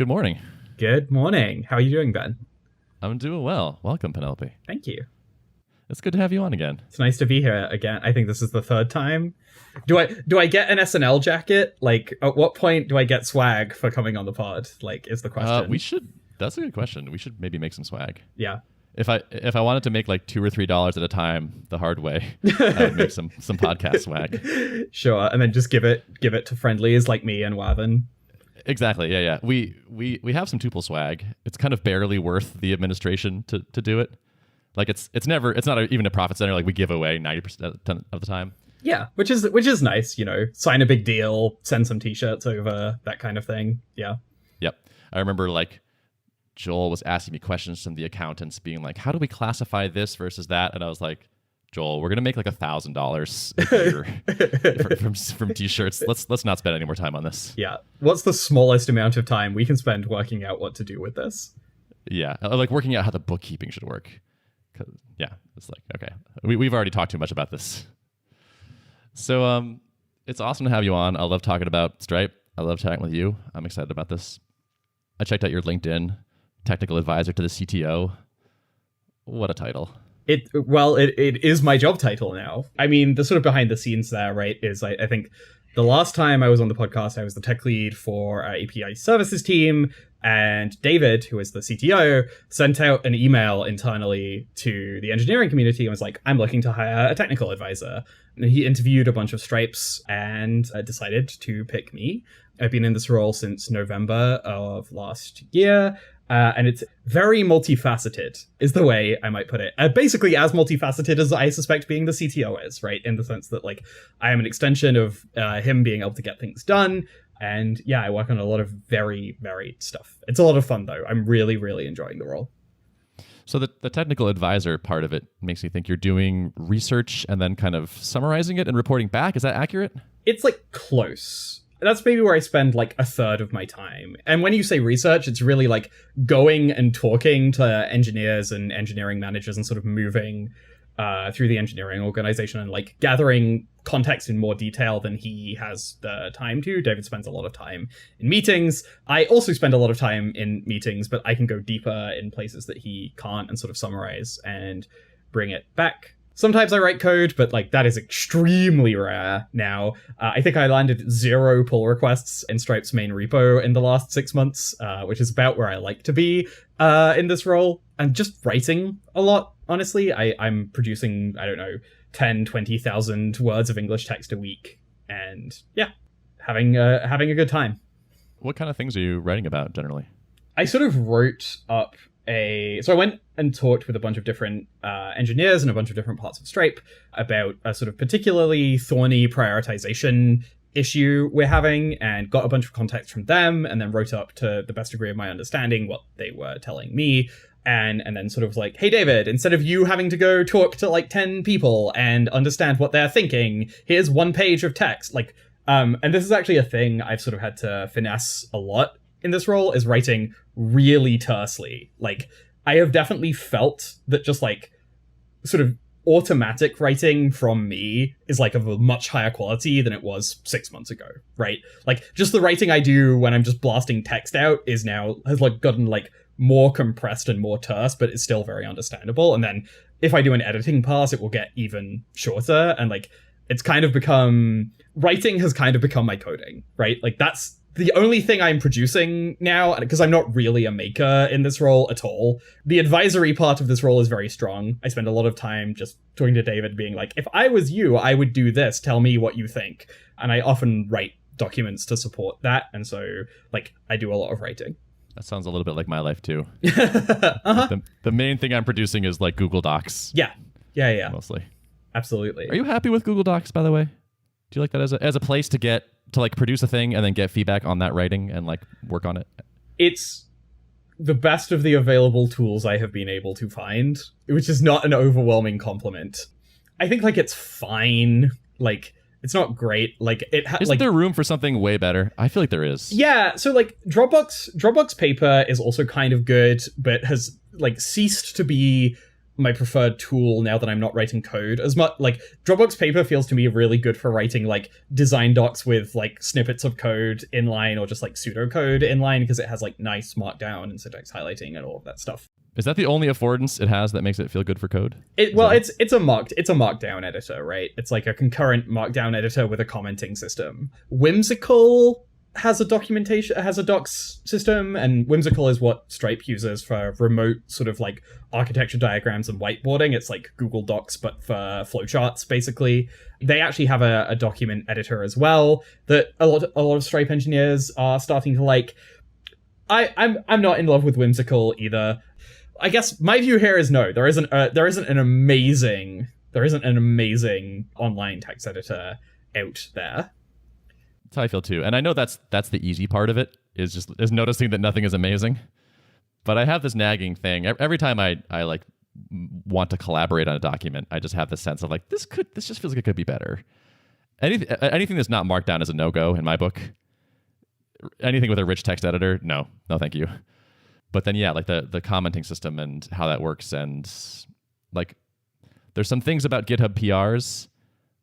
Good morning. Good morning. How are you doing, Ben? I'm doing well. Welcome, Penelope. Thank you. It's good to have you on again. It's nice to be here again. I think this is the third time. Do I get an SNL jacket? Like, at what point do I get swag for coming on the pod? Like, is the question. That's a good question. We should maybe make some swag. Yeah. If I wanted to make like $2 or $3 at a time the hard way, I would make some podcast swag. Sure, and then just give it to friendlies like me and Wavin. Exactly. Yeah. We have some Tuple swag. It's kind of barely worth the administration to do it. Like it's not even a profit center. Like we give away 90% of the time. Yeah, which is nice. You know, sign a big deal, send some T-shirts over, that kind of thing. Yeah. Yep. I remember like Joel was asking me questions from the accountants, being like, "How do we classify this versus that?" And I was like, "Joel, we're gonna make like $1,000 a year from T-shirts. Let's not spend any more time on this." Yeah. What's the smallest amount of time we can spend working out what to do with this? Yeah, like working out how the bookkeeping should work. Yeah, it's like, okay, we've already talked too much about this. So it's awesome to have you on. I love talking about Stripe. I love chatting with you. I'm excited about this. I checked out your LinkedIn, technical advisor to the CTO. What a title. It is my job title now. I mean, the sort of behind the scenes there, right, is I think the last time I was on the podcast, I was the tech lead for our API services team, and David, who is the CTO, sent out an email internally to the engineering community and was like, "I'm looking to hire a technical advisor." And he interviewed a bunch of Stripes and decided to pick me. I've been in this role since November of last year. And it's very multifaceted, is the way I might put it. Basically as multifaceted as I suspect being the CTO is, right? In the sense that, like, I am an extension of him being able to get things done. And yeah, I work on a lot of very varied stuff. It's a lot of fun, though. I'm really, really enjoying the role. So the technical advisor part of it makes me think you're doing research and then kind of summarizing it and reporting back. Is that accurate? It's, like, close. That's maybe where I spend like a third of my time. And when you say research, it's really like going and talking to engineers and engineering managers and sort of moving through the engineering organization and like gathering context in more detail than he has the time to. David spends a lot of time in meetings. I also spend a lot of time in meetings, but I can go deeper in places that he can't and sort of summarize and bring it back. Sometimes I write code, but like that is extremely rare now. I think I landed 0 pull requests in Stripe's main repo in the last 6 months, which is about where I like to be in this role. And just writing a lot, honestly. I'm producing, 10,000-20,000 words of English text a week. And yeah, having a good time. What kind of things are you writing about generally? I sort of wrote up so I went and talked with a bunch of different engineers in a bunch of different parts of Stripe about a sort of particularly thorny prioritization issue we're having, and got a bunch of context from them, and then wrote up to the best degree of my understanding what they were telling me. And then sort of like, "Hey, David, instead of you having to go talk to like 10 people and understand what they're thinking, here's 1 page of text." Like, and this is actually a thing I've sort of had to finesse a lot in this role, is writing really tersely. Like, I have definitely felt that just like sort of automatic writing from me is like of a much higher quality than it was 6 months ago, right? Like, just the writing I do when I'm just blasting text out has like gotten like more compressed and more terse, but it's still very understandable. And then if I do an editing pass, it will get even shorter. And like, writing has kind of become my coding, right? Like, that's the only thing I'm producing now, because I'm not really a maker in this role at all. The advisory part of this role is very strong. I spend a lot of time just talking to David, being like, "If I was you, I would do this. Tell me what you think." And I often write documents to support that. And so, like, I do a lot of writing. That sounds a little bit like my life too. Uh-huh. The main thing I'm producing is like Google Docs. Yeah. Mostly. Absolutely. Are you happy with Google Docs, by the way? Do you like that as a place to like produce a thing and then get feedback on that writing and like work on it? It's the best of the available tools I have been able to find, which is not an overwhelming compliment. I think like it's fine. Like, it's not great. Like, Isn't there room for something way better? I feel like there is. Yeah. So like Dropbox Paper is also kind of good, but has like ceased to be my preferred tool now that I'm not writing code as much. Like Dropbox Paper feels to me really good for writing like design docs with like snippets of code inline or just like pseudocode inline, because it has like nice markdown and syntax highlighting and all of that stuff. Is that the only affordance it has that makes it feel good for code? It's a markdown editor, right? It's like a concurrent markdown editor with a commenting system. Whimsical has a docs system, and Whimsical is what Stripe uses for remote sort of like architecture diagrams and whiteboarding. It's like Google Docs but for flowcharts, basically. They actually have a document editor as well that a lot of Stripe engineers are starting to like. I'm not in love with Whimsical either. I guess my view here is no. There isn't an amazing online text editor out there. That's how I feel too. And I know that's the easy part of it, is noticing that nothing is amazing. But I have this nagging thing. Every time I like want to collaborate on a document, I just have this sense of like, this just feels like it could be better. Anything that's not Markdown is a no-go in my book. Anything with a rich text editor, no thank you. But then yeah, like the commenting system and how that works, and like there's some things about GitHub PRs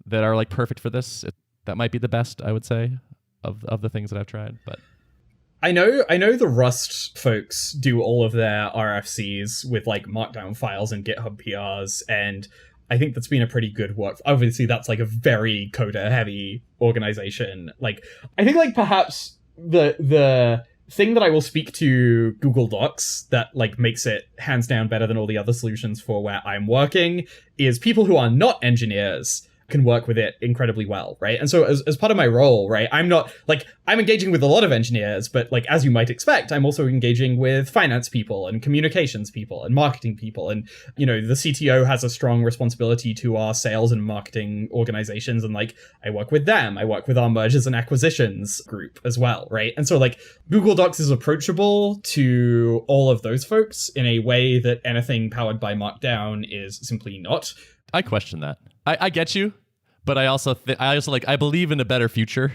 that are like perfect for this. That might be the best, I would say, of the things that I've tried. But I know the Rust folks do all of their RFCs with like Markdown files and GitHub PRs, and I think that's been a pretty good work. Obviously, that's like a very coder-heavy organization. Like, I think like perhaps the thing that I will speak to Google Docs that like makes it hands down better than all the other solutions for where I'm working is people who are not engineers can work with it incredibly well, right? And so as part of my role, right, I'm engaging with a lot of engineers, but like as you might expect, I'm also engaging with finance people and communications people and marketing people. And, you know, the CTO has a strong responsibility to our sales and marketing organizations. And like, I work with them. I work with our mergers and acquisitions group as well, right? And so like Google Docs is approachable to all of those folks in a way that anything powered by Markdown is simply not. I question that. I get you, but I also I believe in a better future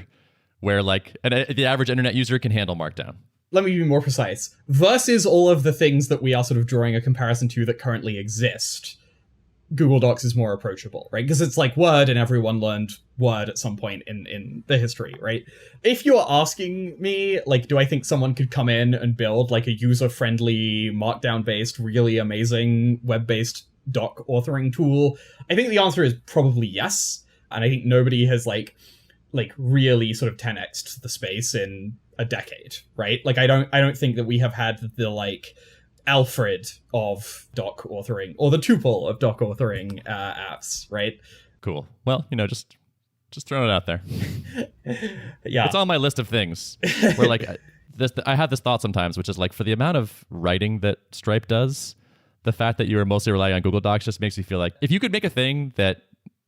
where like the average internet user can handle Markdown. Let me be more precise. Versus all of the things that we are sort of drawing a comparison to that currently exist, Google Docs is more approachable, right? Because it's like Word, and everyone learned Word at some point in the history, right? If you're asking me, like, do I think someone could come in and build like a user-friendly, Markdown-based, really amazing web-based doc authoring tool, I think the answer is probably yes. And I think nobody has like really sort of 10x'd the space in a decade, right? Like I don't think that we have had the like Alfred of doc authoring or the tuple of doc authoring apps, right? Cool. Well, you know, just throwing it out there. Yeah, it's on my list of things where like I have this thought sometimes, which is like, for the amount of writing that Stripe does, the fact that you are mostly relying on Google Docs just makes me feel like if you could make a thing that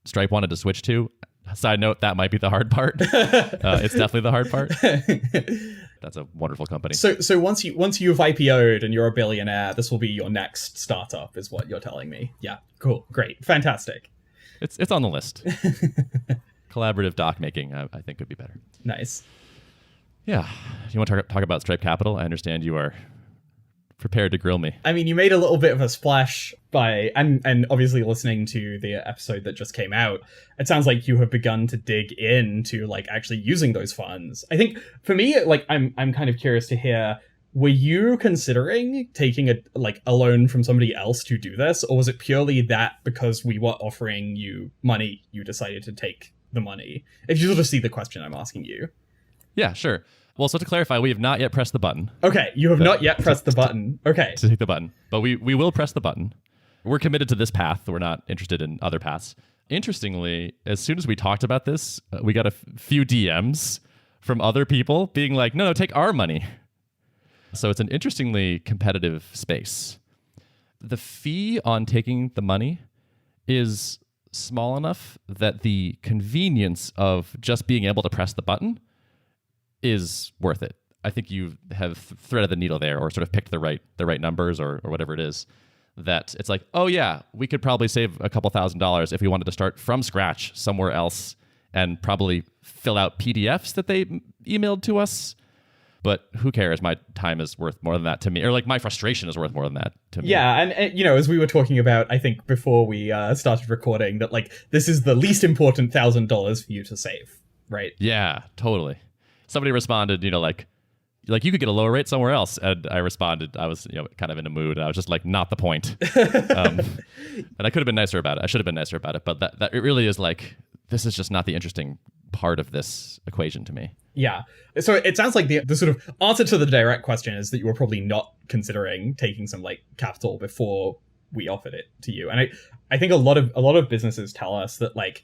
Stripe wanted to switch to, side note, that might be the hard part. It's definitely the hard part. That's a wonderful company. So once you've IPO'd and you're a billionaire, this will be your next startup, is what you're telling me. Yeah, cool, great, fantastic. It's on the list. Collaborative doc making, I think, could be better. Nice. Yeah. You want to talk about Stripe Capital? I understand you are prepared to grill me. I mean, you made a little bit of a splash by, and obviously listening to the episode that just came out, it sounds like you have begun to dig into like actually using those funds. I think for me, like I'm kind of curious to hear, were you considering taking a loan from somebody else to do this, or was it purely that because we were offering you money, you decided to take the money? If you sort of see the question I'm asking you. Yeah, sure. Well, so to clarify, we have not yet pressed the button. Okay, you have not yet pressed the button. Okay. To take the button. But we will press the button. We're committed to this path. We're not interested in other paths. Interestingly, as soon as we talked about this, we got a few DMs from other people being like, no, take our money. So it's an interestingly competitive space. The fee on taking the money is small enough that the convenience of just being able to press the button is worth it. I think you have threaded the needle there, or sort of picked the right numbers, or whatever it is. That it's like, oh yeah, we could probably save a couple $1,000s if we wanted to start from scratch somewhere else and probably fill out PDFs that they emailed to us. But who cares? My time is worth more than that to me. Or like my frustration is worth more than that to me. Yeah, and you know, as we were talking about, I think before we started recording, that like this is the least important $1,000 for you to save, right? Yeah, totally. Somebody responded, like you could get a lower rate somewhere else. And I responded, I was kind of in a mood. And I was just like, not the point. And I could have been nicer about it. I should have been nicer about it. But that it really is like, this is just not the interesting part of this equation to me. Yeah. So it sounds like the sort of answer to the direct question is that you were probably not considering taking some like capital before we offered it to you. And I think a lot of businesses tell us that like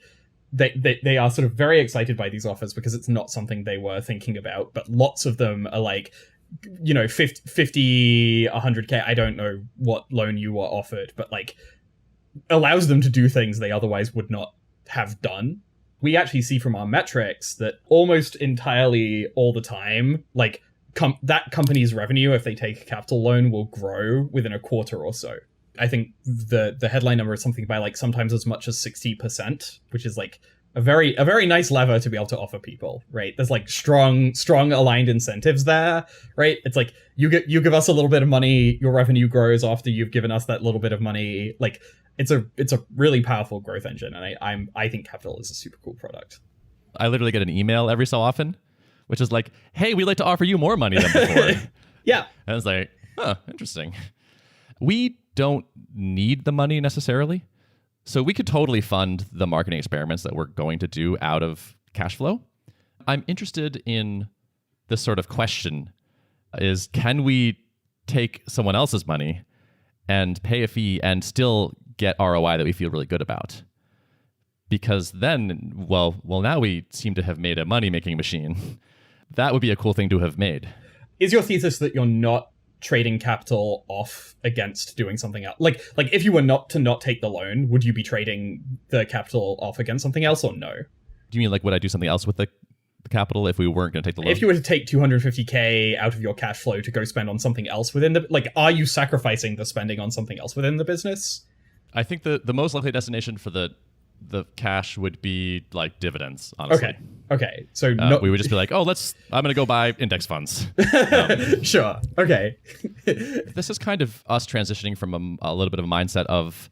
they are sort of very excited by these offers because it's not something they were thinking about, but lots of them are like, 50, 100K. I don't know what loan you were offered, but like allows them to do things they otherwise would not have done. We actually see from our metrics that almost entirely all the time, like that company's revenue, if they take a capital loan, will grow within a quarter or so. I think the headline number is something by like sometimes as much as 60%, which is like a very nice lever to be able to offer people, right? There's like strong aligned incentives there, right? It's like you give us a little bit of money, your revenue grows after you've given us that little bit of money. Like it's a really powerful growth engine, and I think Capital is a super cool product. I literally get an email every so often, which is like, "Hey, we'd like to offer you more money than before." Yeah, and it's like, "Huh, interesting." We don't need the money necessarily, so we could totally fund the marketing experiments that we're going to do out of cash flow. I'm interested in this sort of question: is can we take someone else's money and pay a fee and still get ROI that we feel really good about? Because then, well, now we seem to have made a money-making machine. That would be a cool thing to have made. Is your thesis that you're not trading capital off against doing something else? Like if you were not take the loan, would you be trading the capital off against something else, or no? Do you mean like would I do something else with the capital if we weren't going to take the loan? If you were to take 250K out of your cash flow to go spend on something else within the, like, are you sacrificing the spending on something else within the business? I think the most likely destination for the cash would be like dividends, honestly. Okay. So we would just be like, I'm going to go buy index funds. Sure. Okay. This is kind of us transitioning from a little bit of a mindset of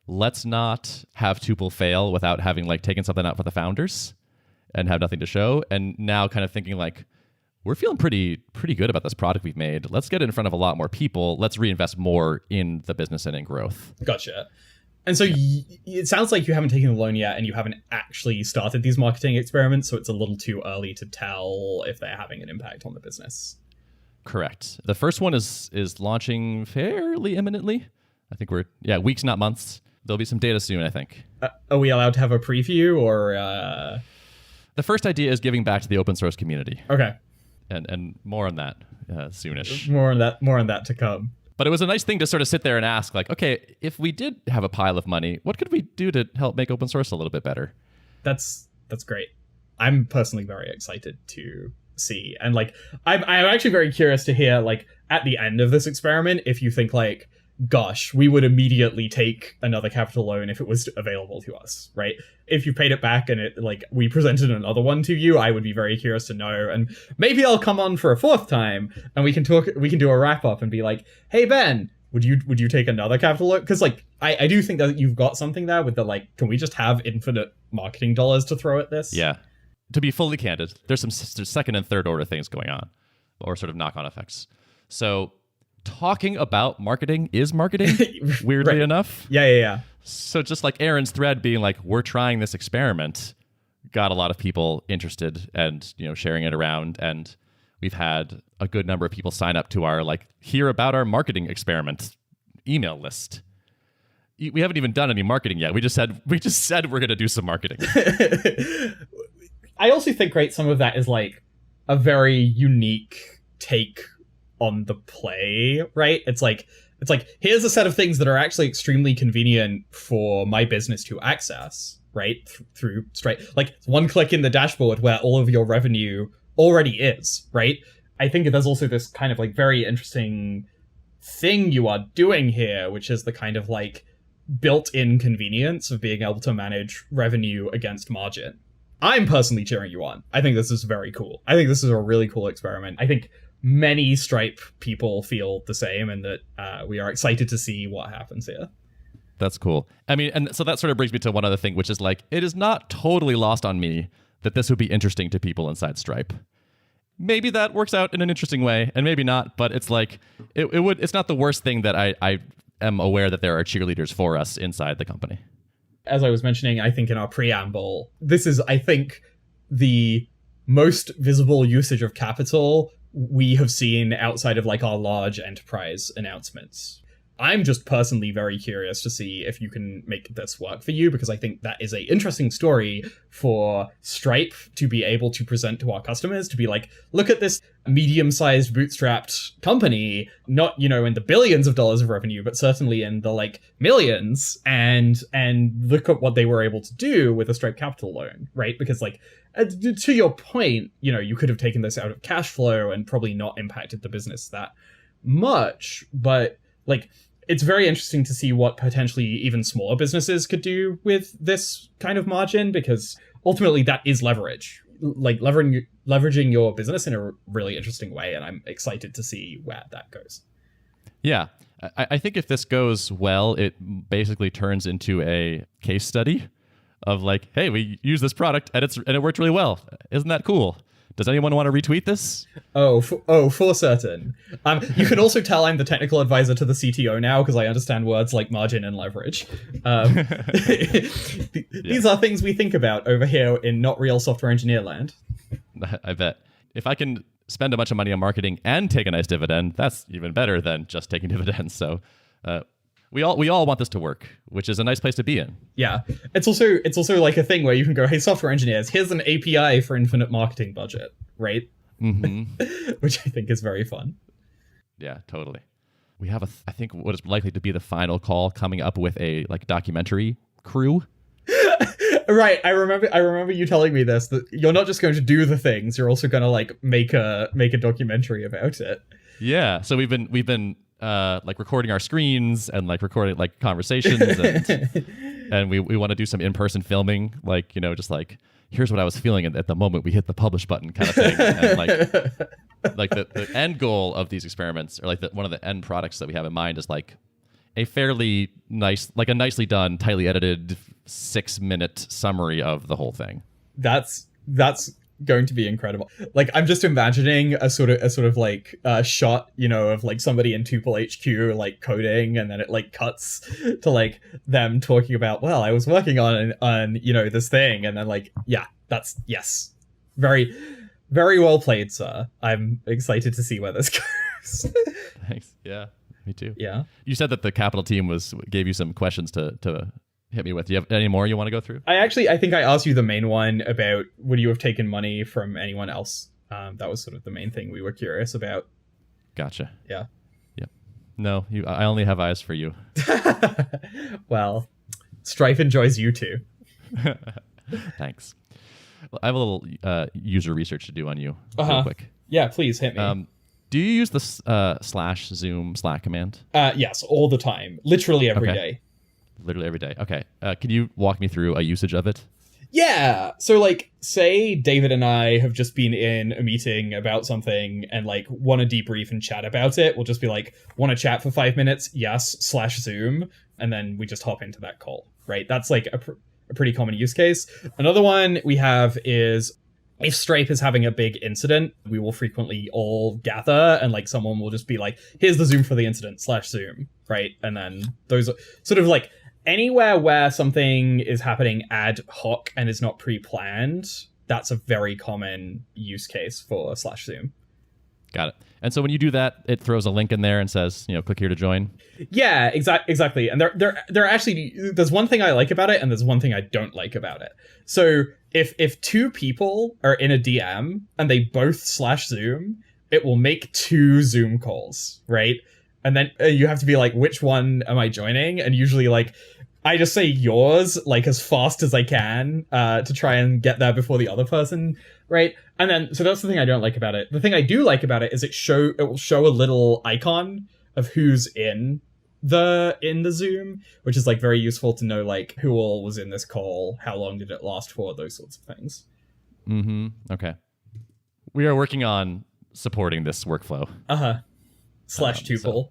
let's not have Tuple fail without having like taken something out for the founders and have nothing to show. And now kind of thinking like, we're feeling pretty good about this product we've made. Let's get it in front of a lot more people. Let's reinvest more in the business and in growth. Gotcha. And so it sounds like you haven't taken the loan yet and you haven't actually started these marketing experiments, so it's a little too early to tell if they're having an impact on the business. Correct. The first one is launching fairly imminently. I think we're, weeks, not months. There'll be some data soon, I think. Are we allowed to have a preview or... The first idea is giving back to the open source community. Okay. And more on that soonish. More on that to come. But it was a nice thing to sort of sit there and ask, like, okay, if we did have a pile of money, what could we do to help make open source a little bit better? That's great. I'm personally very excited to see. And like, I'm actually very curious to hear, like, at the end of this experiment, if you think like, gosh, we would immediately take another capital loan if it was available to us, right? If you paid it back and it like we presented another one to you, I would be very curious to know. And maybe I'll come on for a fourth time and we can do a wrap up and be like, hey Ben, would you take another capital loan? Because like I do think that you've got something there with the like, can we just have infinite marketing dollars to throw at this? Yeah. To be fully candid, there's second and third order things going on, or sort of knock-on effects. So talking about marketing is marketing, weirdly right. enough. Yeah. So just like Aaron's thread being like, we're trying this experiment, got a lot of people interested and, sharing it around. And we've had a good number of people sign up to our like, hear about our marketing experiment email list. We haven't even done any marketing yet. We just said we're going to do some marketing. I also think, right, some of that is like a very unique take on the play, right? It's like here's a set of things that are actually extremely convenient for my business to access, right? Through Stripe, like one click in the dashboard where all of your revenue already is, right? I think there's also this kind of like very interesting thing you are doing here, which is the kind of like built-in convenience of being able to manage revenue against margin. I'm personally cheering you on. I think this is very cool. I think this is a really cool experiment. I think many Stripe people feel the same, and that we are excited to see what happens here. That's cool. I mean, and so that sort of brings me to one other thing, which is like, it is not totally lost on me that this would be interesting to people inside Stripe. Maybe that works out in an interesting way, and maybe not, but it's like, it's not the worst thing that I am aware that there are cheerleaders for us inside the company. As I was mentioning, I think in our preamble, this is, I think, the most visible usage of capital we have seen outside of like our large enterprise announcements. I'm just personally very curious to see if you can make this work for you, because I think that is a interesting story for Stripe to be able to present to our customers, to be like, look at this medium-sized bootstrapped company, not, you know, in the billions of dollars of revenue, but certainly in the like millions, and look at what they were able to do with a Stripe Capital loan, right? Because like, to your point, you know, you could have taken this out of cash flow and probably not impacted the business that much, but like, it's very interesting to see what potentially even smaller businesses could do with this kind of margin, because ultimately that is leverage, like leveraging your business in a really interesting way. And I'm excited to see where that goes. Yeah. I think if this goes well, it basically turns into a case study of like, hey, we use this product and it worked really well. Isn't that cool? Does anyone want to retweet this? For certain. You can also tell I'm the technical advisor to the CTO now, because I understand words like margin and leverage. These are things we think about over here in not real software engineer land. I bet. If I can spend a bunch of money on marketing and take a nice dividend, that's even better than just taking dividends. So we all want this to work, which is a nice place to be in. Yeah. It's also like a thing where you can go, hey, software engineers, here's an API for infinite marketing budget, right? Mm-hmm. Which I think is very fun. Yeah, totally. We have I think what is likely to be the final call coming up with a like documentary crew. Right. I remember you telling me this, that you're not just going to do the things, you're also going to like make a documentary about it. Yeah. So we've been like recording our screens and like recording like conversations and we want to do some in-person filming, like, you know, just like, here's what I was feeling at the moment we hit the publish button kind of thing. And like the end goal of these experiments, or like one of the end products that we have in mind, is like a fairly nice, like a nicely done, tightly edited 6-minute summary of the whole thing. That's going to be incredible. Like, I'm just imagining a sort of like shot, you know, of like somebody in Tuple HQ like coding, and then it like cuts to like them talking about, well, I was working on you know, this thing, and then like, yeah, yes, very, very well played, sir. I'm excited to see where this goes. Thanks. Yeah, me too. Yeah. You said that the Capital team gave you some questions to hit me with. Do you have any more you want to go through? I think I asked you the main one about, would you have taken money from anyone else? That was sort of the main thing we were curious about. Gotcha. Yeah. Yep. No, I only have eyes for you. Well, Stripe enjoys you too. Thanks. Well, I have a little user research to do on you real quick. Yeah, please hit me. Do you use the /zoom Slack command? Yes, all the time. Literally every day. Literally every day. Okay. Can you walk me through a usage of it? Yeah. So like, say David and I have just been in a meeting about something and like want to debrief and chat about it. We'll just be like, want to chat for 5 minutes? Yes, /Zoom. And then we just hop into that call, right? That's like a pretty common use case. Another one we have is, if Stripe is having a big incident, we will frequently all gather and like someone will just be like, here's the Zoom for the incident /Zoom, right? And then those are sort of like, anywhere where something is happening ad hoc and is not pre-planned, that's a very common use case for /Zoom. Got it. And so when you do that, it throws a link in there and says, you know, click here to join. Yeah, exactly. And there actually, there's one thing I like about it and there's one thing I don't like about it. So if two people are in a DM and they both /Zoom, it will make 2 Zoom calls, right? And then you have to be like, which one am I joining? And usually like, I just say yours like as fast as I can to try and get there before the other person, right? And then, so that's the thing I don't like about it. The thing I do like about it is it will show a little icon of who's in the Zoom, which is like very useful to know like who all was in this call, how long did it last for, those sorts of things. Mm-hmm. Okay. We are working on supporting this workflow. Slash tuple. So,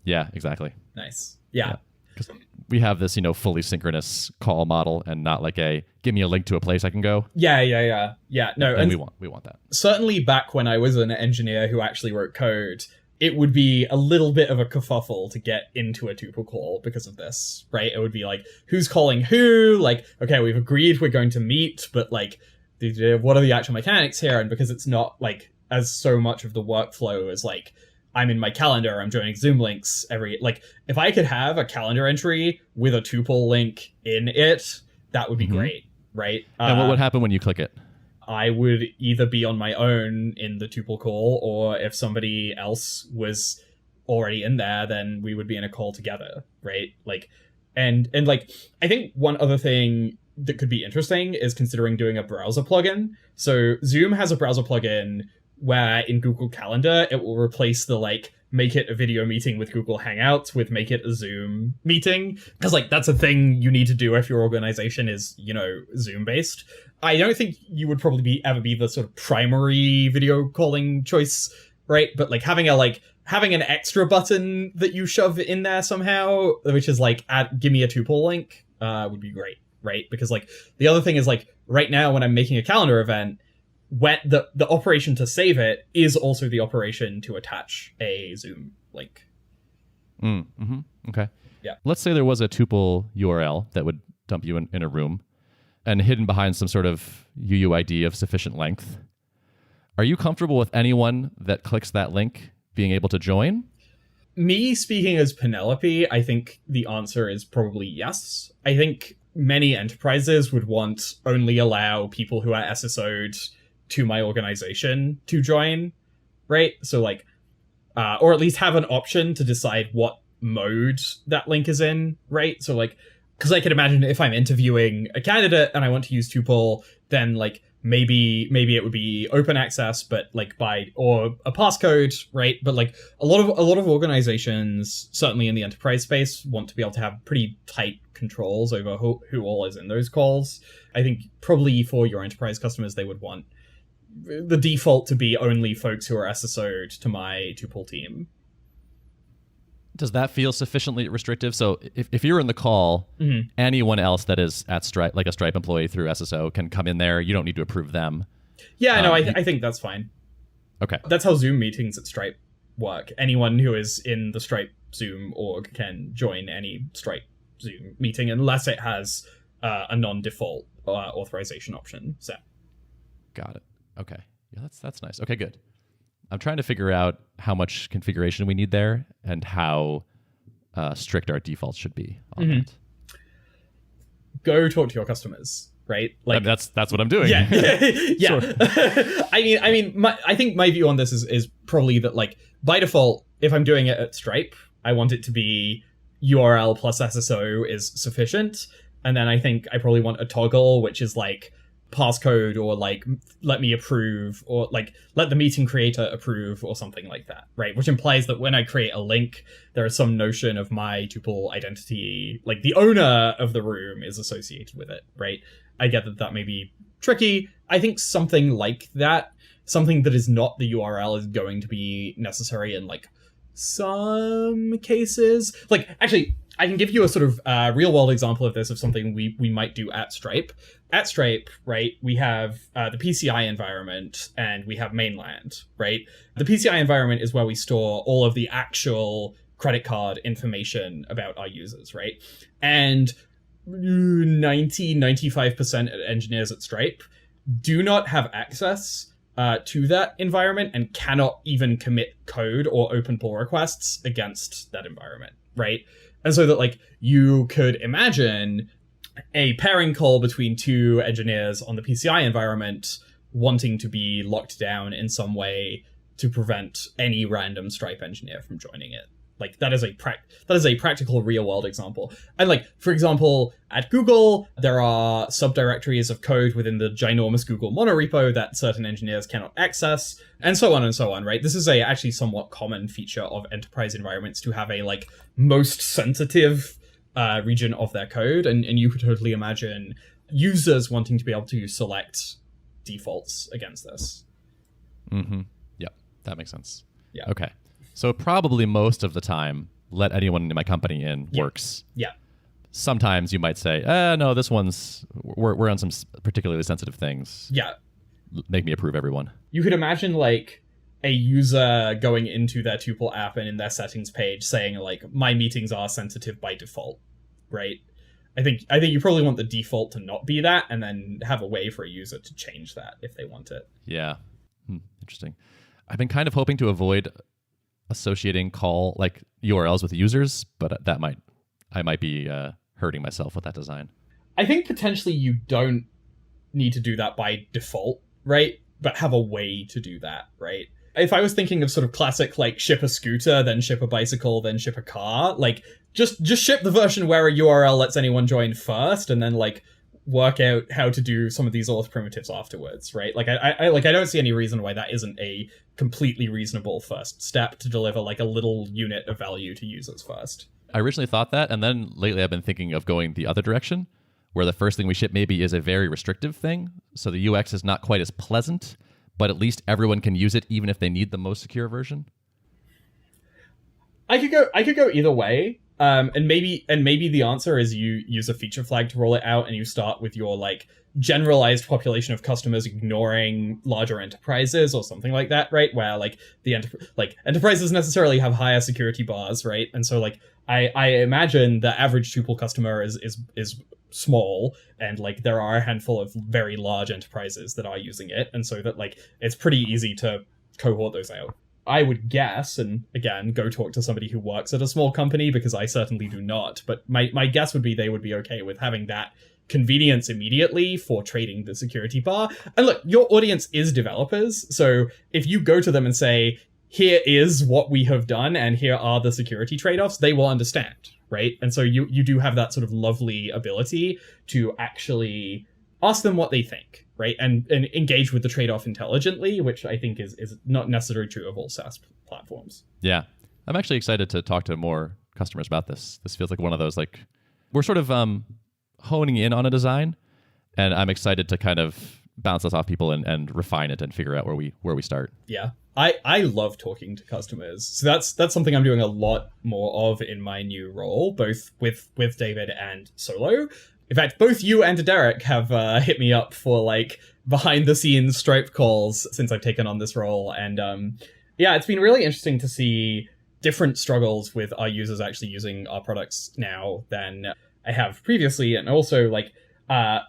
yeah, exactly. Nice. Yeah. Because we have this, fully synchronous call model and not like give me a link to a place I can go. Yeah. No, and we want that. Certainly back when I was an engineer who actually wrote code, it would be a little bit of a kerfuffle to get into a tuple call because of this, right? It would be like, who's calling who? Like, okay, we've agreed we're going to meet, but like, what are the actual mechanics here? And because it's not like as so much of the workflow as like, I'm in my calendar, I'm joining Zoom links if I could have a calendar entry with a tuple link in it, that would be great, right? And what would happen when you click it? I would either be on my own in the tuple call, or if somebody else was already in there, then we would be in a call together, right? Like, and like, I think one other thing that could be interesting is considering doing a browser plugin. So Zoom has a browser plugin where in Google Calendar, it will replace the make it a video meeting with Google Hangouts with make it a Zoom meeting. Because that's a thing you need to do if your organization is, Zoom based. I don't think you would probably ever be the sort of primary video calling choice, right? But having an extra button that you shove in there somehow, which is give me a tuple link, would be great, right? Because the other thing is right now when I'm making a calendar event, when the operation to save it is also the operation to attach a Zoom link. Okay. Yeah. Let's say there was a tuple URL that would dump you in a room and hidden behind some sort of UUID of sufficient length. Are you comfortable with anyone that clicks that link being able to join? Me speaking as Penelope, I think the answer is probably yes. I think many enterprises would only allow people who are SSO'd to my organization to join, right? So or at least have an option to decide what mode that link is in, right? So because I can imagine if I'm interviewing a candidate and I want to use tuple, then maybe it would be open access, but or a passcode, right? But a lot of organizations, certainly in the enterprise space, want to be able to have pretty tight controls over who all is in those calls. I think probably for your enterprise customers, they would want the default to be only folks who are SSO'd to my tuple team. Does that feel sufficiently restrictive? So if you're in the call, anyone else that is at Stripe, like a Stripe employee through SSO, can come in there. You don't need to approve them. Yeah, no, I think that's fine. Okay. That's how Zoom meetings at Stripe work. Anyone who is in the Stripe Zoom org can join any Stripe Zoom meeting unless it has a non-default authorization option set. Got it. Okay. Yeah, that's nice. Okay, good. I'm trying to figure out how much configuration we need there and how strict our defaults should be on that. Go talk to your customers, right? That's what I'm doing. Yeah. I think my view on this is probably that by default, if I'm doing it at Stripe, I want it to be URL plus SSO is sufficient, and then I think I probably want a toggle which is passcode or let me approve or let the meeting creator approve or something like that, right? Which implies that when I create a link, there is some notion of my tuple identity, the owner of the room is associated with it, right? I get that may be tricky. I think something like that, something that is not the URL, is going to be necessary in some cases. Actually, I can give you a sort of real world example of this, of something we might do at Stripe. At Stripe, right, we have the PCI environment and we have mainland, right? The PCI environment is where we store all of the actual credit card information about our users, right? And 95% of engineers at Stripe do not have access to that environment and cannot even commit code or open pull requests against that environment, right? And so that you could imagine a pairing call between two engineers on the PCI environment wanting to be locked down in some way to prevent any random Stripe engineer from joining it. That is a practical real world example. And for example, at Google, there are subdirectories of code within the ginormous Google monorepo that certain engineers cannot access, and so on, right? This is a actually somewhat common feature of enterprise environments to have a most sensitive region of their code, and you could totally imagine users wanting to be able to select defaults against this. Mm-hmm. Yeah. That makes sense. Yeah. Okay. So probably most of the time, let anyone in my company in works. Yeah. Sometimes you might say, no, this one's, we're on some particularly sensitive things. Yeah. Make me approve everyone. You could imagine like a user going into their tuple app and in their settings page saying like, my meetings are sensitive by default, right? I think you probably want the default to not be that, and then have a way for a user to change that if they want it. Yeah. Interesting. I've been kind of hoping to avoid associating call like URLs with users, but I might be hurting myself with that design. I think potentially you don't need to do that by default, right? But have a way to do that, right? If I was thinking of sort of classic, like, ship a scooter, then ship a bicycle, then ship a car, like, just ship the version where a URL lets anyone join first, and then, like, work out how to do some of these auth primitives afterwards, right? Like, I don't see any reason why that isn't a completely reasonable first step to deliver, like, a little unit of value to users first. I originally thought that, and then lately I've been thinking of going the other direction, where the first thing we ship maybe is a very restrictive thing, so the UX is not quite as pleasant, but at least everyone can use it even if they need the most secure version. I could go either way. And maybe the answer is you use a feature flag to roll it out, and you start with your like generalized population of customers ignoring larger enterprises or something like that, right? Where like enterprises necessarily have higher security bars, right? And so like I imagine the average tuple customer is small, and like there are a handful of very large enterprises that are using it, and so that like it's pretty easy to cohort those out. I would guess, and again, go talk to somebody who works at a small company, because I certainly do not, but my guess would be they would be okay with having that convenience immediately for trading the security bar. And look, your audience is developers, so if you go to them and say, here is what we have done and here are the security trade-offs, they will understand, right? And so you do have that sort of lovely ability to actually ask them what they think, right? And engage with the trade-off intelligently, which I think is not necessarily true of all SaaS platforms. Yeah. I'm actually excited to talk to more customers about this. This feels like one of those, like, we're sort of honing in on a design, and I'm excited to kind of bounce this off people and refine it and figure out where we start. Yeah. I love talking to customers. So that's something I'm doing a lot more of in my new role, both with David and solo. In fact, both you and Derek have hit me up for like behind the scenes Stripe calls since I've taken on this role. And yeah, it's been really interesting to see different struggles with our users actually using our products now than I have previously. And also like,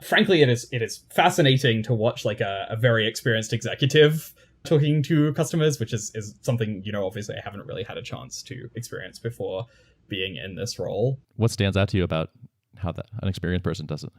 frankly, it is fascinating to watch like a very experienced executive talking to customers, which is something, you know, obviously I haven't really had a chance to experience before being in this role. What stands out to you about how an experienced person does it?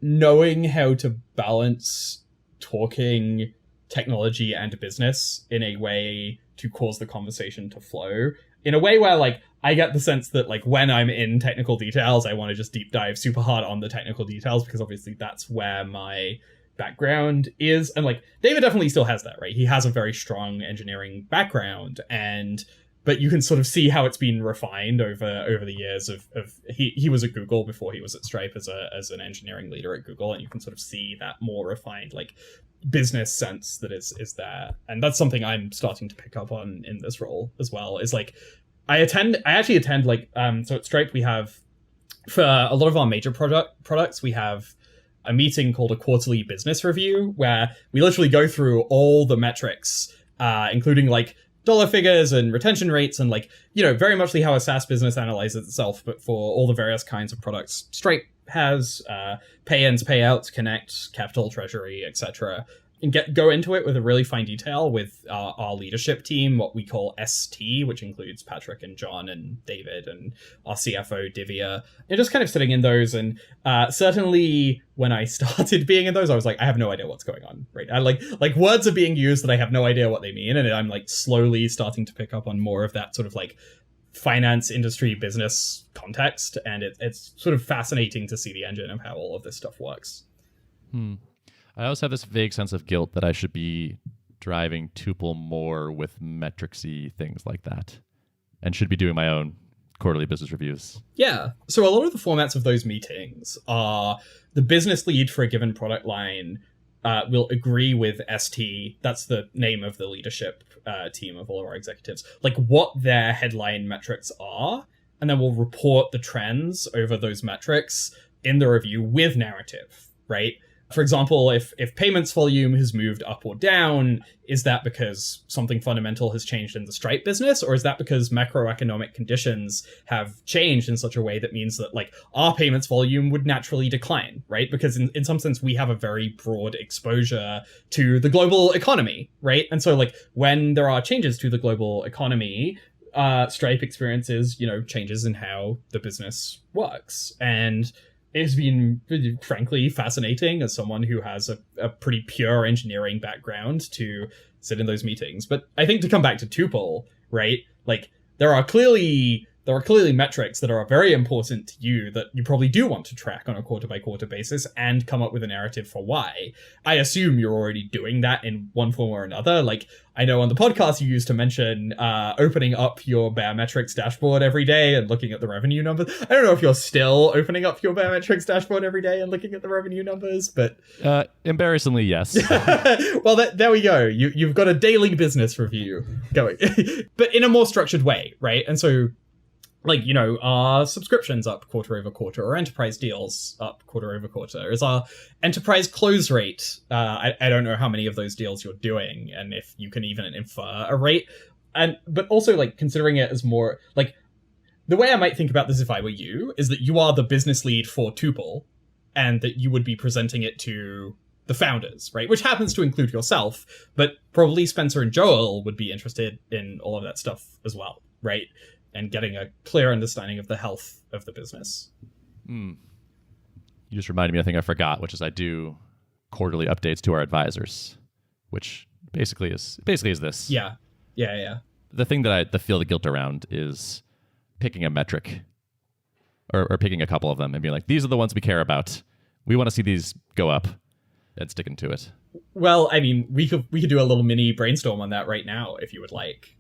Knowing how to balance talking technology and business in a way to cause the conversation to flow, in a way where like I get the sense that like when I'm in technical details, I want to just deep dive super hard on the technical details, because obviously that's where my background is. And like David definitely still has that, right? He has a very strong engineering background, but you can sort of see how it's been refined over the years of he was at Google before he was at Stripe as an engineering leader at Google, and you can sort of see that more refined like business sense that is there. And that's something I'm starting to pick up on in this role as well, is like I actually attend like so at Stripe we have, for a lot of our major products we have a meeting called a quarterly business review, where we literally go through all the metrics, including like dollar figures and retention rates, and like, you know, very much how a SaaS business analyzes itself, but for all the various kinds of products Stripe has, pay-ins, payouts, Connect, Capital, Treasury, etc. And go into it with a really fine detail with our leadership team, what we call ST, which includes Patrick and John and David and our CFO, Divya. And just kind of sitting in those. And certainly when I started being in those, I was like, I have no idea what's going on, right? I like words are being used that I have no idea what they mean. And I'm like slowly starting to pick up on more of that sort of like finance, industry, business context. And it's sort of fascinating to see the engine of how all of this stuff works. I also have this vague sense of guilt that I should be driving tuple more with metricsy things like that, and should be doing my own quarterly business reviews. Yeah. So a lot of the formats of those meetings are the business lead for a given product line will agree with ST, that's the name of the leadership team of all of our executives, like what their headline metrics are, and then we'll report the trends over those metrics in the review with narrative, right? For example, if payments volume has moved up or down, is that because something fundamental has changed in the Stripe business? Or is that because macroeconomic conditions have changed in such a way that means that like our payments volume would naturally decline, right? Because in some sense, we have a very broad exposure to the global economy, right? And so like when there are changes to the global economy, Stripe experiences, changes in how the business works. And it's been, frankly, fascinating as someone who has a pretty pure engineering background to sit in those meetings. But I think to come back to Tuple, right? Like there are clearly metrics that are very important to you that you probably do want to track on a quarter-by-quarter basis and come up with a narrative for why. I assume you're already doing that in one form or another. Like, I know on the podcast you used to mention opening up your Baremetrics dashboard every day and looking at the revenue numbers. I don't know if you're still opening up your Baremetrics dashboard every day and looking at the revenue numbers, but... embarrassingly, yes. Well, there we go. You've got a daily business review going. But in a more structured way, right? And so... like, are subscriptions up quarter over quarter, or enterprise deals up quarter over quarter? Is our enterprise close rate? I don't know how many of those deals you're doing, and if you can even infer a rate. But also, like, considering it as more like the way I might think about this if I were you is that you are the business lead for Tuple, and that you would be presenting it to the founders, right? Which happens to include yourself, but probably Spencer and Joel would be interested in all of that stuff as well, right? And getting a clear understanding of the health of the business. You just reminded me of a thing I forgot, which is I do quarterly updates to our advisors, which basically is this. Yeah. The thing that I feel the guilt around is picking a metric or picking a couple of them and being like, these are the ones we care about. We want to see these go up, and sticking to it. Well, I mean, we could do a little mini brainstorm on that right now if you would like.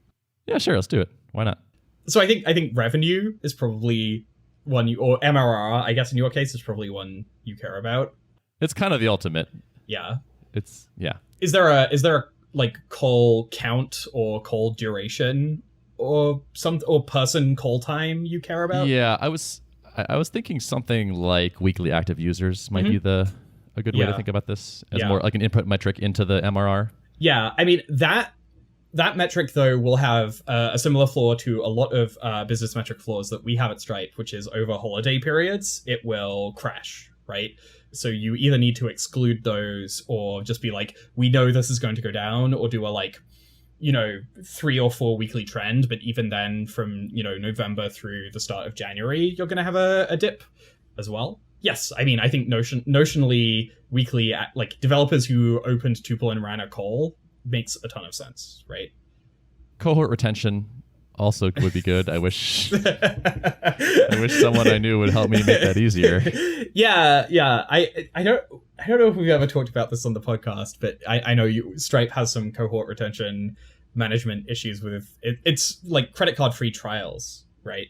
Yeah, sure. Let's do it. Why not? So I think revenue is probably one or MRR, I guess in your case, is probably one you care about. It's kind of the ultimate. Yeah. Yeah. Is there a like call count or call duration or person call time you care about? Yeah, I was thinking something like weekly active users might be a good way to think about this as more like an input metric into the MRR. Yeah, I mean that metric, though, will have a similar flaw to a lot of business metric flaws that we have at Stripe, which is over holiday periods, it will crash, right? So you either need to exclude those or just be like, we know this is going to go down, or do a 3 or 4 weekly trend. But even then, from, November through the start of January, you're going to have a dip as well. Yes, I mean, I think notionally weekly, like developers who opened Tuple and ran a call makes a ton of sense, right? Cohort retention also would be good. I wish someone I knew would help me make that easier. Yeah. I don't know if we've ever talked about this on the podcast, but I know Stripe has some cohort retention management issues with it. It's like credit card free trials, right?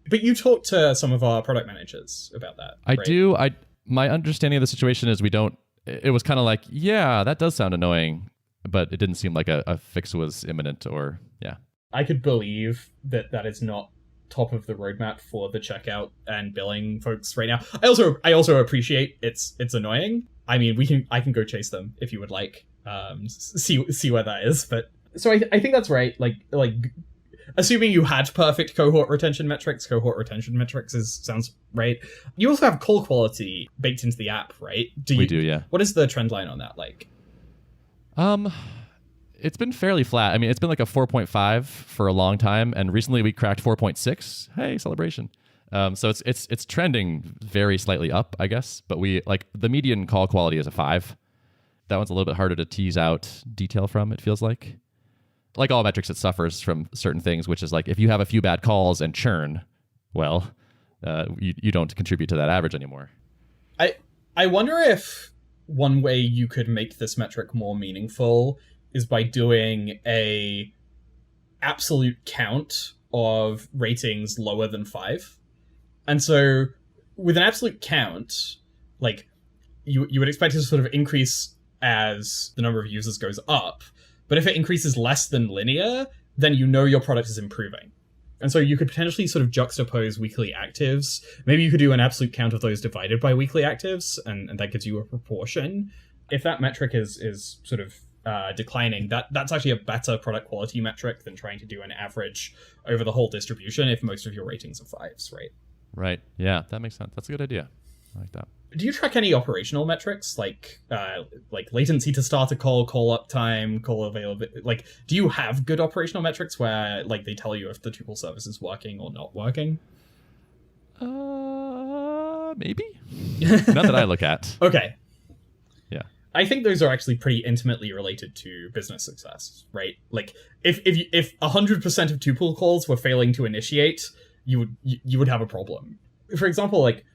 But you talked to some of our product managers about that. I do. My understanding of the situation is it was kind of like, yeah, that does sound annoying, but it didn't seem like a fix was imminent or, yeah. I could believe that is not top of the roadmap for the checkout and billing folks right now. I also appreciate it's annoying. I mean, I can go chase them if you would like, see where that is. But so I think that's right. Like assuming you had perfect cohort retention metrics sounds right. You also have call quality baked into the app, right? We do, yeah. What is the trend line on that like? It's been fairly flat. I mean, it's been like a 4.5 for a long time, and recently we cracked 4.6. Hey, celebration. So it's trending very slightly up, I guess, but we like the median call quality is a 5. That one's a little bit harder to tease out detail from, it feels like. Like all metrics, it suffers from certain things, which is like if you have a few bad calls and churn, well, you don't contribute to that average anymore. I wonder if one way you could make this metric more meaningful is by doing a absolute count of ratings lower than 5. And so with an absolute count, like you would expect to sort of increase as the number of users goes up. But if it increases less than linear, then you know your product is improving. And so you could potentially sort of juxtapose weekly actives. Maybe you could do an absolute count of those divided by weekly actives, and that gives you a proportion. If that metric is sort of declining, that's actually a better product quality metric than trying to do an average over the whole distribution if most of your ratings are 5s, right? Right. Yeah, that makes sense. That's a good idea. I like that. Do you track any operational metrics like latency to start a call uptime, call availability? Like, do you have good operational metrics where like they tell you if the tuple service is working or not working? Maybe. Not that I look at. Okay. Yeah. I think those are actually pretty intimately related to business success, right? Like, if 100% of tuple calls were failing to initiate, you would have a problem. For example, like,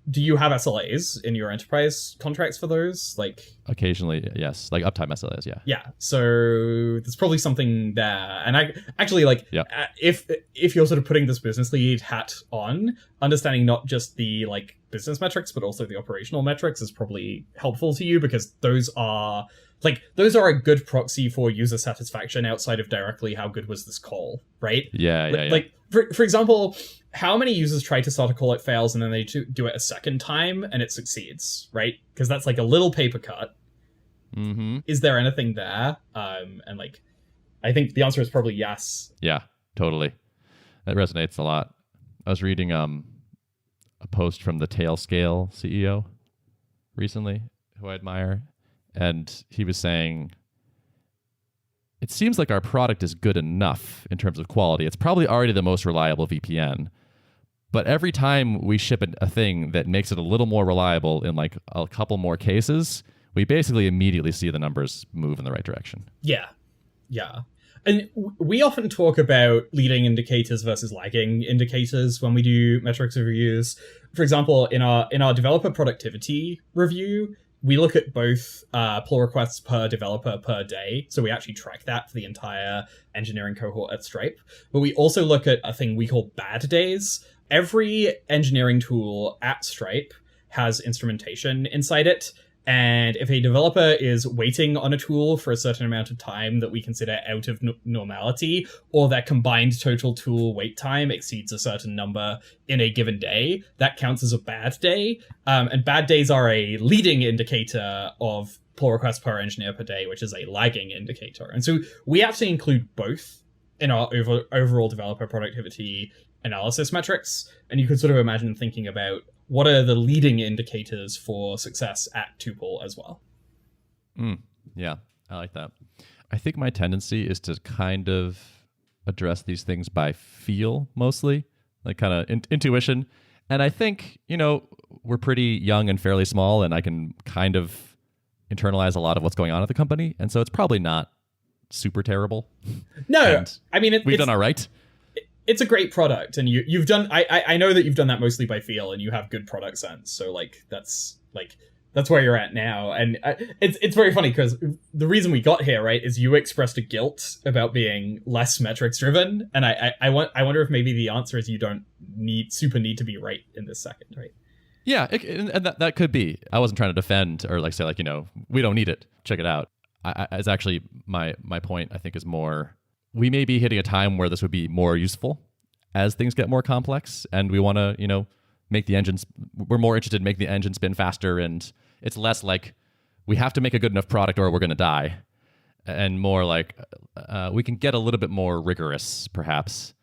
do you have SLAs in your enterprise contracts for those? Like, occasionally, yes. Like uptime SLAs, yeah. Yeah. So there's probably something there. And I actually like, if you're sort of putting this business lead hat on, understanding not just the like business metrics, but also the operational metrics is probably helpful to you, because those are a good proxy for user satisfaction outside of directly how good was this call, right? Yeah. Like, for example, how many users try to start a call, it fails, and then they do it a second time and it succeeds, right? Because that's like a little paper cut. Mm-hmm. Is there anything there? And like, I think the answer is probably yes. Yeah, totally. That resonates a lot. I was reading a post from the Tailscale CEO recently, who I admire, and he was saying, it seems like our product is good enough in terms of quality. It's probably already the most reliable VPN. But every time we ship a thing that makes it a little more reliable in like a couple more cases, we basically immediately see the numbers move in the right direction. Yeah. And we often talk about leading indicators versus lagging indicators when we do metrics reviews. For example, in our developer productivity review, we look at both pull requests per developer per day. So we actually track that for the entire engineering cohort at Stripe. But we also look at a thing we call bad days. Every engineering tool at Stripe has instrumentation inside it. And if a developer is waiting on a tool for a certain amount of time that we consider out of normality, or their combined total tool wait time exceeds a certain number in a given day, that counts as a bad day. And bad days are a leading indicator of pull requests per engineer per day, which is a lagging indicator. And so we actually include both in our overall developer productivity analysis metrics. And you could sort of imagine thinking about what are the leading indicators for success at tuple as well. Yeah, I like that. I think my tendency is to kind of address these things by feel mostly, like kind of intuition. And I think, we're pretty young and fairly small, and I can kind of internalize a lot of what's going on at the company. And so it's probably not super terrible. No, I mean, we've done all right. It's a great product, and you've done. I know that you've done that mostly by feel, and you have good product sense. So that's where you're at now, and it's very funny because the reason we got here, right, is you expressed a guilt about being less metrics driven, and I wonder if maybe the answer is you don't need to be right in this second, right? Yeah, and that could be. I wasn't trying to defend or like say like we don't need it. Check it out. It's actually my point. I think is more. We may be hitting a time where this would be more useful as things get more complex, and we want to, make the engines. We're more interested in making the engine spin faster, and it's less like we have to make a good enough product or we're going to die, and more like we can get a little bit more rigorous, perhaps.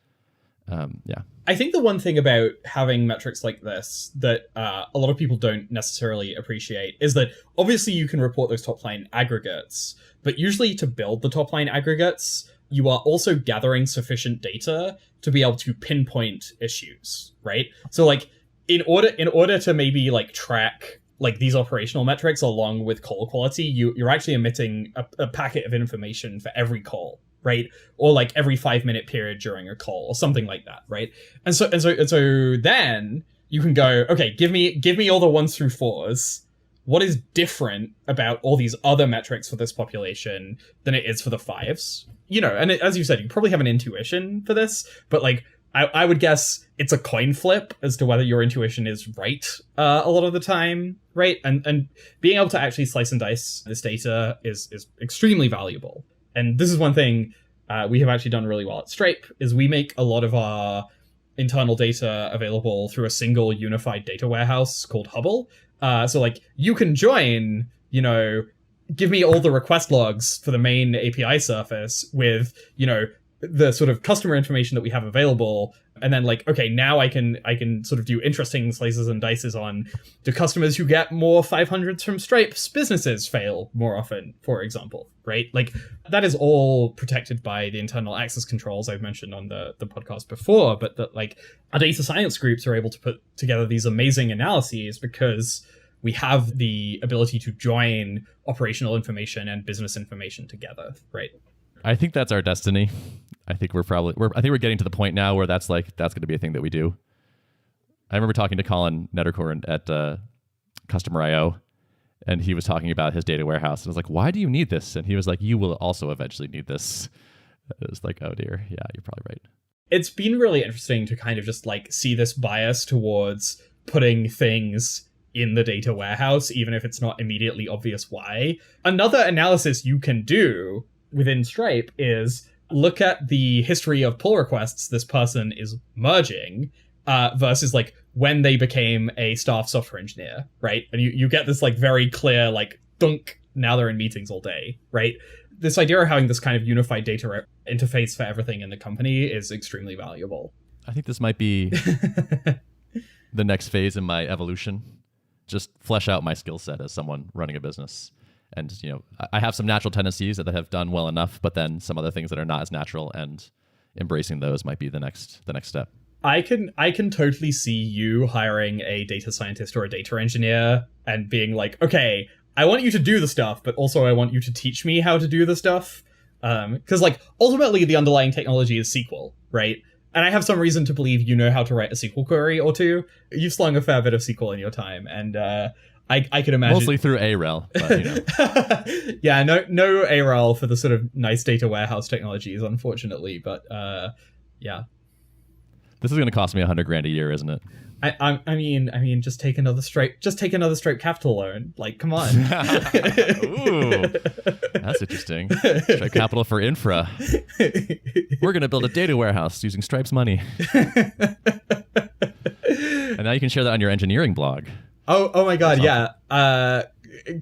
Yeah. I think the one thing about having metrics like this that a lot of people don't necessarily appreciate is that obviously you can report those top line aggregates, but usually to build the top line aggregates, you are also gathering sufficient data to be able to pinpoint issues, right? So like in order to maybe like track like these operational metrics along with call quality, you're actually emitting a packet of information for every call, right? Or like every 5-minute period during a call or something like that, right? And so then you can go, okay, give me all the 1s through 4s. What is different about all these other metrics for this population than it is for the 5s? And as you said, you probably have an intuition for this, but like I would guess it's a coin flip as to whether your intuition is right a lot of the time, right? And being able to actually slice and dice this data is extremely valuable. And this is one thing we have actually done really well at Stripe, is we make a lot of our internal data available through a single unified data warehouse called Hubble. So like you can join, give me all the request logs for the main API surface with, the sort of customer information that we have available. And then like, okay, now I can sort of do interesting slices and dices on, do customers who get more 500s from Stripe's businesses fail more often, for example, right? Like that is all protected by the internal access controls I've mentioned on the podcast before, but that like our data science groups are able to put together these amazing analyses because we have the ability to join operational information and business information together, right? I think that's our destiny. I think we're getting to the point now where that's going to be a thing that we do. I remember talking to Colin Nettercorn at Customer I/O, and he was talking about his data warehouse. And I was like, why do you need this? And he was like, you will also eventually need this. It was like, oh dear. Yeah, you're probably right. It's been really interesting to kind of just like see this bias towards putting things in the data warehouse, even if it's not immediately obvious why. Another analysis you can do within Stripe is look at the history of pull requests this person is merging versus like when they became a staff software engineer, right? And you get this like very clear like dunk, now they're in meetings all day, right? This idea of having this kind of unified data interface for everything in the company is extremely valuable. I think this might be the next phase in my evolution. Just flesh out my skill set as someone running a business. And, I have some natural tendencies that have done well enough, but then some other things that are not as natural, and embracing those might be the next step. I can totally see you hiring a data scientist or a data engineer and being like, okay, I want you to do the stuff, but also I want you to teach me how to do the stuff. Because like ultimately the underlying technology is SQL, right? And I have some reason to believe you know how to write a SQL query or two. You've slung a fair bit of SQL in your time, and I could imagine mostly through AREL, but, yeah, no AREL for the sort of nice data warehouse technologies, unfortunately. But yeah, this is going to cost me $100,000 a year, isn't it? I mean, just take another Stripe capital loan. Like, come on. Ooh, that's interesting. Stripe capital for infra. We're going to build a data warehouse using Stripe's money, and now you can share that on your engineering blog. Oh my God, yeah.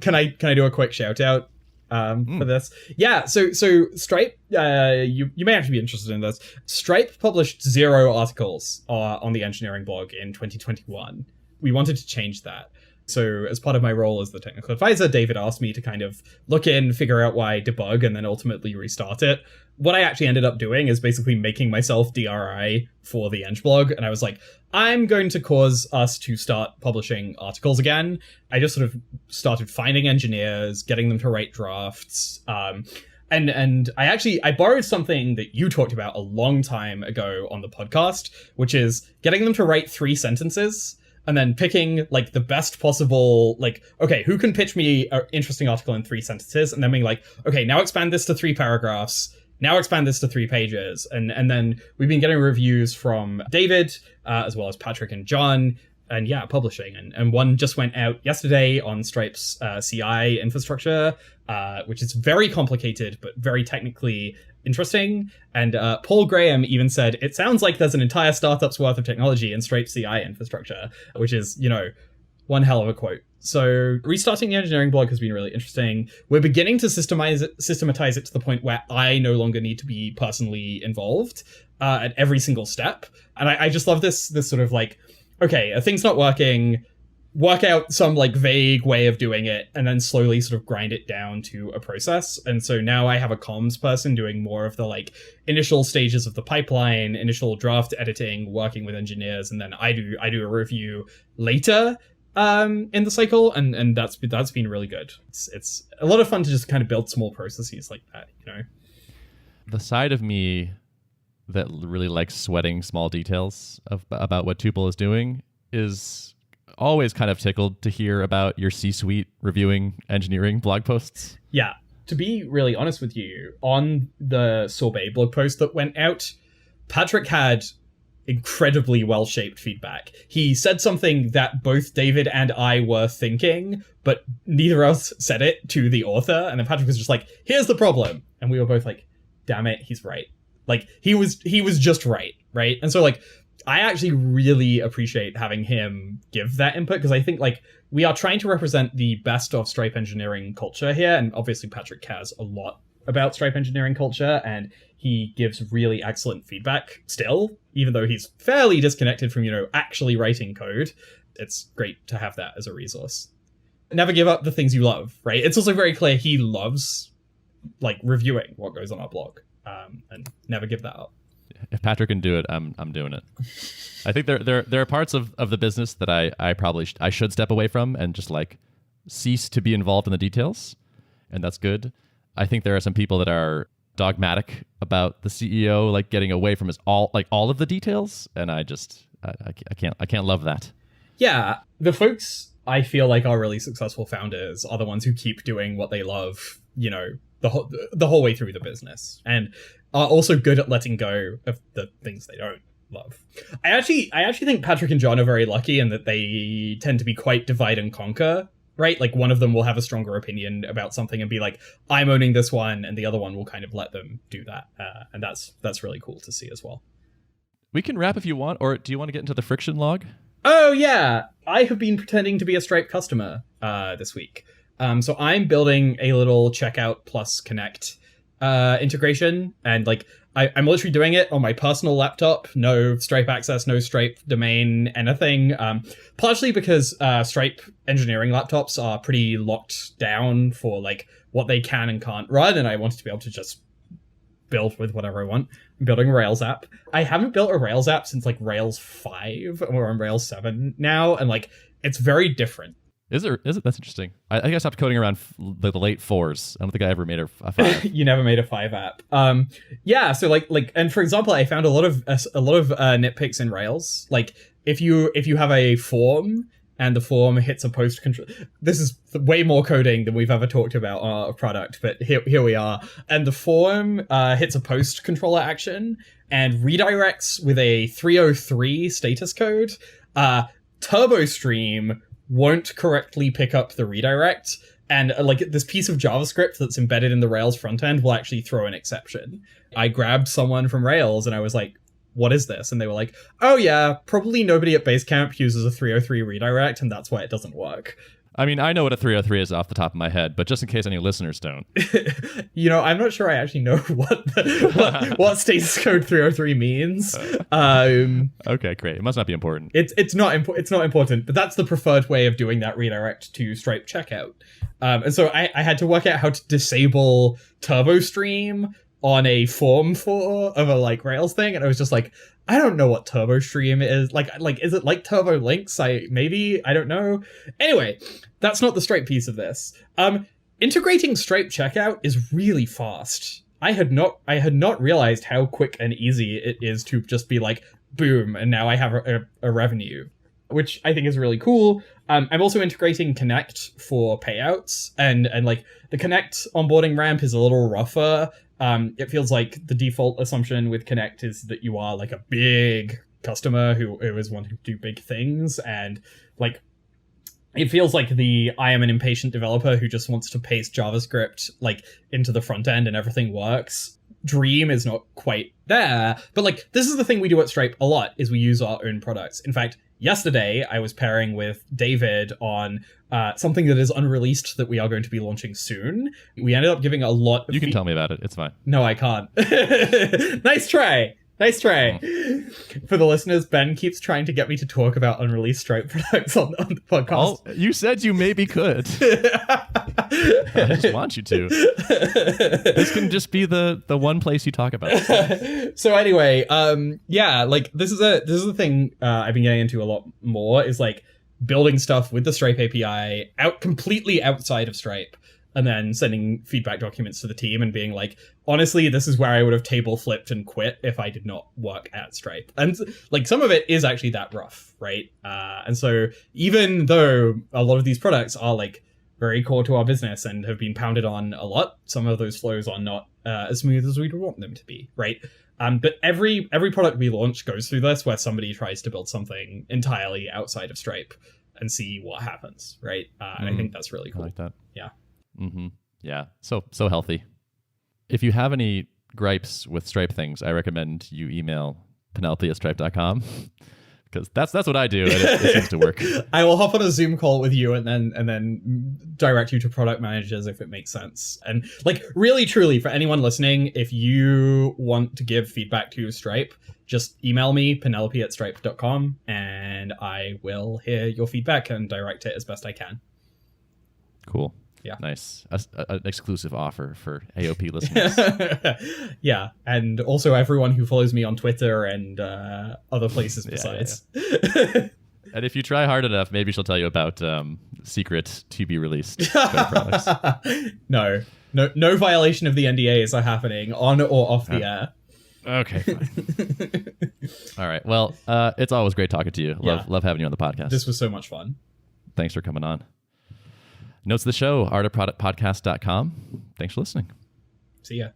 Can I do a quick shout out for this? Yeah, so Stripe, you may actually be interested in this. Stripe published 0 articles on the engineering blog in 2021. We wanted to change that. So as part of my role as the technical advisor, David asked me to kind of look in, figure out why, debug, and then ultimately restart it. What I actually ended up doing is basically making myself DRI for the Eng blog. And I was like, I'm going to cause us to start publishing articles again. I just sort of started finding engineers, getting them to write drafts. And I borrowed something that you talked about a long time ago on the podcast, which is getting them to write 3 sentences. And then picking like the best possible, like, okay, who can pitch me an interesting article in 3 sentences? And then being like, okay, now expand this to 3 paragraphs. Now expand this to 3 pages. And then we've been getting reviews from David, as well as Patrick and John, and yeah, publishing. And one just went out yesterday on Stripe's CI infrastructure, which is very complicated, but very technically interesting. And Paul Graham even said, it sounds like there's an entire startup's worth of technology in Stripe CI infrastructure, which is, one hell of a quote. So restarting the engineering blog has been really interesting. We're beginning to systematize it to the point where I no longer need to be personally involved at every single step. And I just love this sort of like, okay, a thing's not working, work out some like vague way of doing it, and then slowly sort of grind it down to a process. And so now I have a comms person doing more of the like initial stages of the pipeline, initial draft editing, working with engineers, and then I do a review later in the cycle, and that's been really good. It's a lot of fun to just kind of build small processes like that, The side of me that really likes sweating small details about what Tuple is doing is always kind of tickled to hear about your C-suite reviewing engineering blog posts. Yeah. To be really honest with you, on the Sorbet blog post that went out, Patrick had incredibly well-shaped feedback. He said something that both David and I were thinking, but neither of us said it to the author. And then Patrick was just like, here's the problem. And we were both like, damn it, he's right. Like, he was just right? And so, like, I actually really appreciate having him give that input, because I think, like, we are trying to represent the best of Stripe engineering culture here, and obviously Patrick cares a lot about Stripe engineering culture, and he gives really excellent feedback still, even though he's fairly disconnected from, actually writing code. It's great to have that as a resource. Never give up the things you love, right? It's also very clear he loves, like, reviewing what goes on our blog, and never give that up. If Patrick can do it, I'm doing it. I think there are parts of the business that I probably I should step away from and just, like, cease to be involved in the details, and that's good. I think there are some people that are dogmatic about the CEO, like, getting away from all of the details, and I can't love that. Yeah, the folks I feel like are really successful founders are the ones who keep doing what they love, the whole way through the business, and are also good at letting go of the things they don't love. I actually think Patrick and John are very lucky in that they tend to be quite divide and conquer, right? Like, one of them will have a stronger opinion about something and be like, I'm owning this one, and the other one will kind of let them do that. And that's really cool to see as well. We can wrap if you want, or do you want to get into the friction log? Oh, yeah. I have been pretending to be a Stripe customer this week. So I'm building a little checkout plus connect integration, and, like, I'm literally doing it on my personal laptop. No Stripe access, no Stripe domain, anything. Partially because Stripe engineering laptops are pretty locked down for, like, what they can and can't run, and I wanted to be able to just build with whatever I want. I'm building a Rails app. I haven't built a Rails app since, like, Rails 5, and we're on Rails 7 now, and, like, it's very different. Is it? That's interesting. I think I stopped coding around the late 4s. I don't think I ever made a 5. You never made a 5 app. Yeah. So like, and for example, I found a lot of nitpicks in Rails. Like, if you have a form and the form hits a post control, this is way more coding than we've ever talked about on our product, but here we are. And the form hits a post controller action and redirects with a 303 status code. TurboStream won't correctly pick up the redirect, and like, this piece of JavaScript that's embedded in the Rails front end will actually throw an exception. I grabbed someone from Rails and I was like, what is this? And they were like, oh yeah, probably nobody at Basecamp uses a 303 redirect, and that's why it doesn't work. I mean, I know what a 303 is off the top of my head, but just in case any listeners don't. I'm not sure I actually know what status code 303 means. Okay, great. It must not be important. It's not important, but that's the preferred way of doing that redirect to Stripe checkout. And so I had to work out how to disable TurboStream on a form of a, like, Rails thing, and I was just like, I don't know what TurboStream is. Like, is it like Turbo Links? I don't know. Anyway, that's not the Stripe piece of this. Integrating Stripe checkout is really fast. I had not realized how quick and easy it is to just be like, boom, and now I have a revenue, which I think is really cool. I'm also integrating Connect for payouts, and like, the Connect onboarding ramp is a little rougher. It feels like the default assumption with Connect is that you are, like, a big customer who is wanting to do big things, and, like, it feels like I am an impatient developer who just wants to paste JavaScript, like, into the front end and everything works. Dream is not quite there, but, like, this is the thing we do at Stripe a lot, is we use our own products. In fact, yesterday I was pairing with David on something that is unreleased that we are going to be launching soon. We ended up giving a lot of... You can tell me about it. It's fine. No, I can't. Nice try. For the listeners, Ben keeps trying to get me to talk about unreleased Stripe products on the podcast. Oh, you said you maybe could. I just want you to. This can just be the one place you talk about it. So anyway, yeah, like, this is the thing I've been getting into a lot more, is, like, building stuff with the Stripe API completely outside of Stripe, and then sending feedback documents to the team and being like, honestly, this is where I would have table flipped and quit if I did not work at Stripe. And, like, some of it is actually that rough, right? And so even though a lot of these products are, like, very core to our business and have been pounded on a lot, some of those flows are not as smooth as we'd want them to be, right? But every product we launch goes through this, where somebody tries to build something entirely outside of Stripe and see what happens, right? And I think that's really cool. I like that. Yeah. Mm-hmm. Yeah. So healthy. If you have any gripes with Stripe things, I recommend you email Penelope@stripe.com because that's what I do, and it seems to work. I will hop on a Zoom call with you and then direct you to product managers if it makes sense. And like, really, truly, for anyone listening, if you want to give feedback to Stripe, just email me, Penelope@stripe.com, and I will hear your feedback and direct it as best I can. Cool. Yeah. Nice. An exclusive offer for AOP listeners. Yeah. And also everyone who follows me on Twitter and other places besides. Yeah. And if you try hard enough, maybe she'll tell you about secret to be released products. No violation of the NDAs are happening on or off the air. Okay, fine. All right. Well, it's always great talking to you. Love having you on the podcast. This was so much fun. Thanks for coming on. Notes of the show, artofproductpodcast.com. Thanks for listening. See ya.